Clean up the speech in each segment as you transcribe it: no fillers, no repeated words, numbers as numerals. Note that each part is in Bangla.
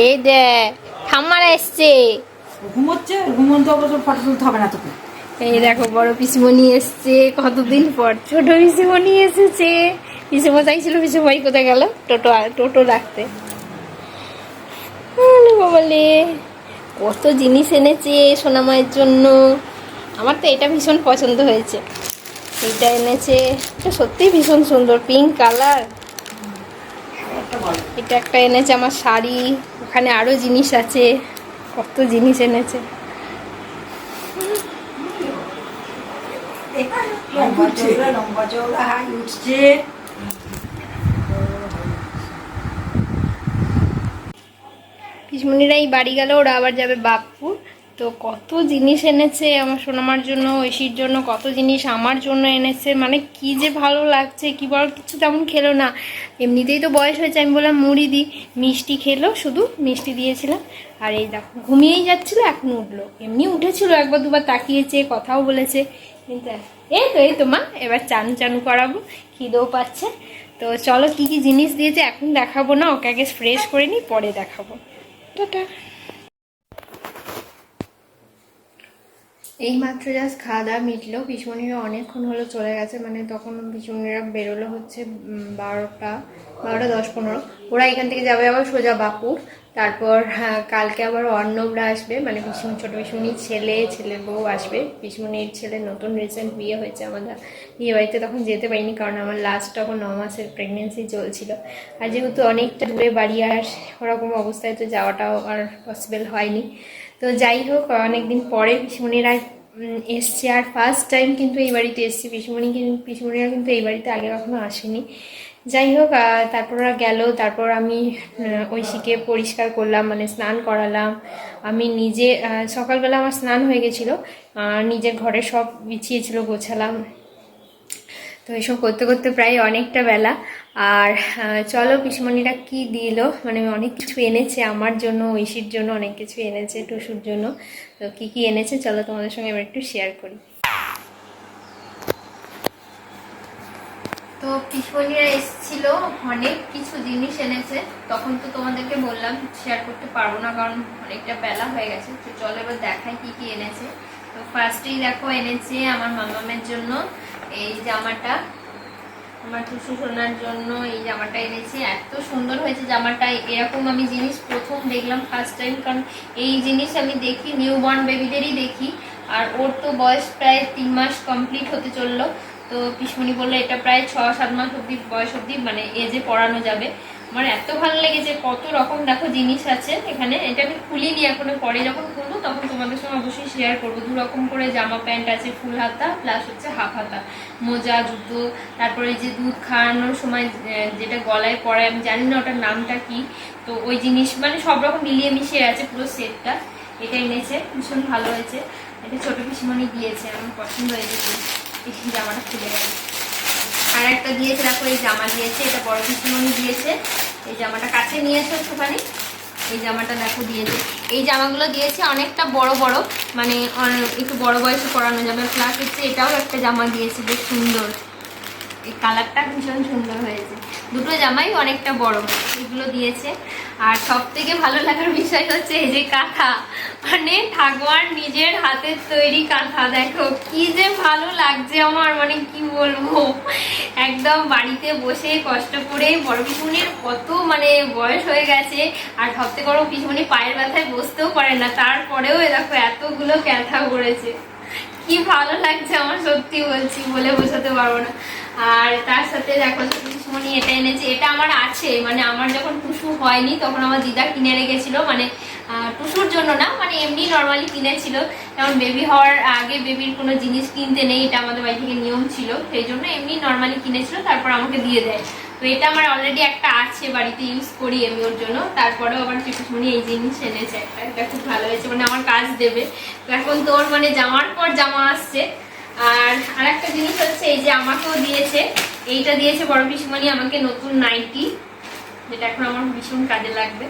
এই দে ঠাম্মার এসছে, ঘুমোচ্ছে, ঘুমন্ত অবশ্য ফটো তুলতে হবে না তোকে। এই দেখো বড় পিসিমণি এসছে কতদিন পর, ছোট পিসিমণি এসেছে। পিসিমা চাইছিল, পিসিমাই কোথায় গেল? টোটো রাখতে। বলে কত জিনিস এনেছে সোনামায়ের জন্য। আমার তো এটা ভীষণ পছন্দ হয়েছে। এইটা এনেছে, এটা সত্যিই ভীষণ সুন্দর, পিঙ্ক কালার। এটা একটা এনেছে আমার শাড়ি, ওখানে আরো জিনিস আছে, কত জিনিস এনেছে। লম্বা চওড়া হাই উঠছে। পিসমণিরা এই বাড়ি গেল, ওরা আবার যাবে বাপপুর। তো কত জিনিস এনেছে আমার সোনামার জন্য, ঐশীর জন্য, কত জিনিস আমার জন্য এনেছে। মানে কি যে ভালো লাগছে, কি বল, কিছু তেমন খেলো না। এমনিতেই তো বয়স হয়েছে, আমি বললাম মুড়ি দিই, মিষ্টি খেলো, শুধু মিষ্টি দিয়েছিলাম। আর এই দেখো ঘুমিয়েই যাচ্ছিলো, এখন উঠলো। এমনি উঠেছিল, একবার দুবার তাকিয়েছে, কথাও বলেছে। কিন্তু এই তো মা এবার চানু চানু করাবো, খিদেও পাচ্ছে। তো চলো কি কি জিনিস দিয়েছে এখন দেখাবো না, ওকে আগে ফ্রেশ করে নিই, পরে দেখাবো। টাটা। এই মাত্র জাস্ট খাওয়া দাওয়া মিটলো। পিসমণিরা অনেকক্ষণ হলো চলে গেছে, মানে তখন পিসমণিরা বেরোলো হচ্ছে 12:10-15। ওরা এখান থেকে যাবে আবার সোজা বাপুর। তারপর কালকে আবার অর্ণবরা আসবে, মানে ছোট পিসমণির ছেলের বউ আসবে। পিসমণির ছেলে নতুন রিসেন্ট বিয়ে হয়েছে, আমাদের বিয়ে বাড়িতে তখন যেতে পারিনি, কারণ আমার লাস্ট তখন 9 মাসের প্রেগনেন্সি চলছিল। আর যেহেতু অনেকটা দূরে বাড়ি, আর ওরকম অবস্থায় তো যাওয়াটাও আর পসিবল হয়নি। তো যাই হোক, অনেকদিন পরে পিসমণিরা এসছে, আর ফার্স্ট টাইম কিন্তু এই বাড়িতে এসছে। পিসমণিরা কিন্তু এই বাড়িতে আগে কখনো আসেনি। যাই হোক, তারপর ওরা গেল। তারপর আমি ঐশীকে পরিষ্কার করলাম, মানে স্নান করালাম। আমি নিজে সকালবেলা আমার স্নান হয়ে গেছিলো, নিজের ঘরে সব বিছিয়েছিল, গোছালাম। তো এসব করতে করতে প্রায় অনেকটা বেলা। আর চলো পিসমণিরা কি দিল, মানে অনেক কিছু এনেছে আমার জন্য, ঐশীর জন্য অনেক কিছু এনেছে, টুসুর জন্য। তো কি কি এনেছে চলো তোমাদের সঙ্গে এবার একটু শেয়ার করি। তো পিসমণিরা এসেছিল, অনেক কিছু জিনিস এনেছে। তখন তো তোমাদেরকে বললাম শেয়ার করতে পারবো না, কারণ অনেকটা বেলা হয়ে গেছে। তো চলো এবার দেখাই কি কি এনেছে। তো ফার্স্টেই দেখো এনেছে আমার মামামের জন্য এই জামাটা, আমার টুসু সোনার জন্য এই জামাটা এনেছি। এত সুন্দর হয়েছে জামাটা, এরকম আমি জিনিস প্রথম দেখলাম, ফার্স্ট টাইম। কারণ এই জিনিস আমি দেখি নিউ বর্ন বেবিদেরই দেখি, আর ওর তো বয়স প্রায় 3 মাস কমপ্লিট হতে চললো। তো পিসমণি বললো এটা প্রায় 6-7 মাস অব্দি বয়স অব্দি মানে এজে পরানো যাবে। আমার এত ভালো লেগেছে, কত রকম দেখো জিনিস আছে এখানে। এটা আমি খুলিনি এখনো, পরে যখন খুলবো তখন তোমাদের সঙ্গে অবশ্যই শেয়ার করবো। 2 রকম করে জামা প্যান্ট আছে, ফুল হাতা প্লাস হচ্ছে হাফ হাতা, মোজা, জুতো। তারপরে যে দুধ খাওয়ানোর সময় যেটা গলায় পরায়, আমি জানি না ওটার নামটা কি। তো ওই জিনিস মানে সব রকম মিলিয়ে মিশিয়ে আছে পুরো সেটটা। এটা এনেছে, ভীষণ ভালো হয়েছে। এটা ছোট পিসমণি দিয়েছে, আমার পছন্দ হয়েছে। এই জামাটা খুলে গেল। আর একটা দিয়েছে দেখো, এই জামা দিয়েছে, এটা বড় পিসমণি দিয়েছে। এই জামাটা কাছে নিয়েছে একটুখানি, এই জামাটা দেখো দিয়েছে। এই জামাগুলো দিয়েছে অনেকটা বড় বড়, মানে একটু বড় বয়সে পরানো যাবে। প্লাস হচ্ছে এটাও একটা জামা দিয়েছে, বেশ সুন্দর, এই কালারটা ভীষণ সুন্দর হয়েছে। দুটো জামাই অনেকটা বড়, এগুলো দিয়েছে। আর সব থেকে ভালো লাগার বিষয় হচ্ছে এই যে কাঁথা, মানে ঠাকুয়ার নিজের হাতের তৈরি কাঁথা। দেখো কি যে ভালো লাগছে আমার, মানে কি বলবো, একদম বাড়িতে বসে কষ্ট করে। বড় পিসমণির কত মানে বয়স হয়ে গেছে, আর সব থেকে বড় পিসমণি পায়ের ব্যথায় বসতেও পারে না, তারপরেও দেখো এতগুলো কাঁথা করেছে। কি ভালো লাগছে আমার, সত্যি বলছি, বলে বোঝাতে পারবো না। আর তার সাথে দেখো পিসমণি এটা এনেছে, এটা আমার আছে, মানে আমার যখন টুসু হয়নি তখন আমার দিদা কিনে রেখেছিল, মানে টুসুর জন্য না, মানে এমনি নর্মালি কিনেছিল। যেমন বেবি হওয়ার আগে বেবির কোনো জিনিস কিনতে নেই, এটা আমাদের বাড়ি থেকে নিয়ম ছিল, সেই জন্য এমনি নর্মালি কিনেছিল, তারপর আমাকে দিয়ে দেয়। তো এটা আমার অলরেডি একটা আছে বাড়িতে, ইউজ করি আমি ওর জন্য। তারপরেও আবার পিসমণি এই জিনিস এনেছে একটা, এটা খুব ভালো হয়েছে, মানে আমার কাজ দেবে। তো এখন তোর মানে জামার পর জামা আসছে। আর আরেকটা জিনিস হচ্ছে এই যে আমাকেও দিয়েছে, এইটা দিয়েছে বড় পিসমণি আমাকে, নতুন নাইটি, যেটা এখন আমার ভীষণ কাজে লাগবে।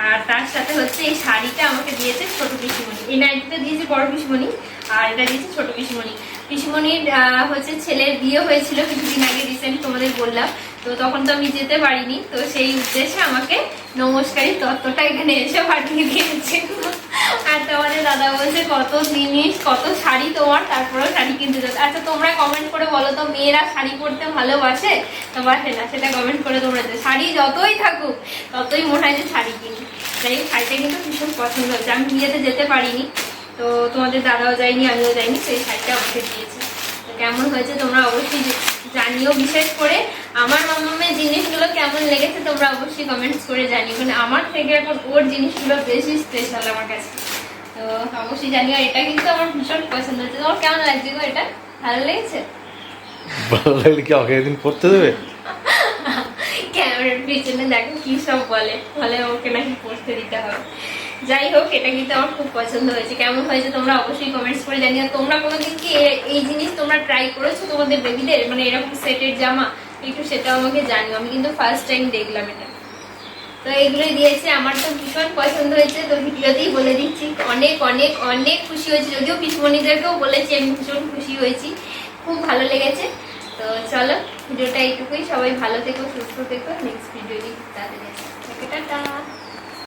আর তার সাথে হচ্ছে এই শাড়িটা আমাকে দিয়েছে ছোট পিসমণি। এই নাইটিটা দিয়েছে বড় পিসমণি, আর এটা দিয়েছে ছোট পিসমণি। পিসমণির হচ্ছে ছেলের বিয়ে হয়েছিল কিছুদিন আগে, রিসেন্ট তোমাদের বললাম। তো তখন তো আমি যেতে পারিনি, তো সেই উদ্দেশ্যে আমাকে নমস্কারী তত্ত্বটা এখানে এসে পাঠিয়ে দিয়েছে। আর তোমাদের দাদা বলছে কত জিনিস, কত শাড়ি তোমার, তারপরেও শাড়ি কিনতে যাচ্ছে। আচ্ছা তোমরা কমেন্ট করে বলো তো, মেয়েরা শাড়ি পরতে ভালোবাসে তো বাসে না, সেটা কমেন্ট করে তোমরা। শাড়ি যতই থাকুক ততই মনে হয় যে শাড়ি কিনি। যাই হোক, শাড়িটা কিন্তু ভীষণ পছন্দ হচ্ছে। আমি বিয়েতে যেতে পারিনি, তো তোমাদের দাদাও যায়নি, আমিও যাইনি, সেই শাড়িটা আমাকে দিয়েছে। তো কেমন হয়েছে তোমরা অবশ্যই জানিও। বিশেষ করে আমার মামামের জিনিসগুলো কেমন লেগেছে তোমরা অবশ্যই কমেন্টস করে জানিও, মানে আমার থেকে এখন ওর জিনিসগুলো বেশি স্পেশাল আমার কাছে। তো অবশ্যই জানিও। এটা কিন্তু আমার ভীষণ পছন্দ হচ্ছে। তোমার কেমন লাগছে গো? এটা ভালো লেগেছে? ভালো লাগলে কি আমাকে একদিন করতে দেবে? ক্যামেরার পিছনে দেখো কি সব বলে, বলে ওকে নাকি পড়তে দিতে হবে। যাই হোক, এটা কিন্তু আমার খুব পছন্দ হয়েছে। কেমন হয়েছে তোমরা অবশ্যই কমেন্টস করে জানিও। তোমরা কোনোদিন কি এই জিনিস তোমরা ট্রাই করেছো তোমাদের বেবিদের, মানে এরকম সেটের জামা? একটু সেটাও আমাকে জানিও, আমি কিন্তু ফার্স্ট টাইম দেখলাম এটা। তো এগুলোই দিয়েছে, আমার তো ভীষণ পছন্দ হয়েছে। তো ভিডিওতেই বলে দিচ্ছি, অনেক অনেক অনেক খুশি হয়েছি। যদিও পিসমণিদেরকেও বলেছি আমি ভীষণ খুশি হয়েছি, খুব ভালো লেগেছে। তো চলো, ভিডিওটা এইটুকুই। সবাই ভালো থেকো, সুস্থ থেকো। নেক্সট ভিডিও নিয়ে তাড়াতাড়ি আসি। টাটা।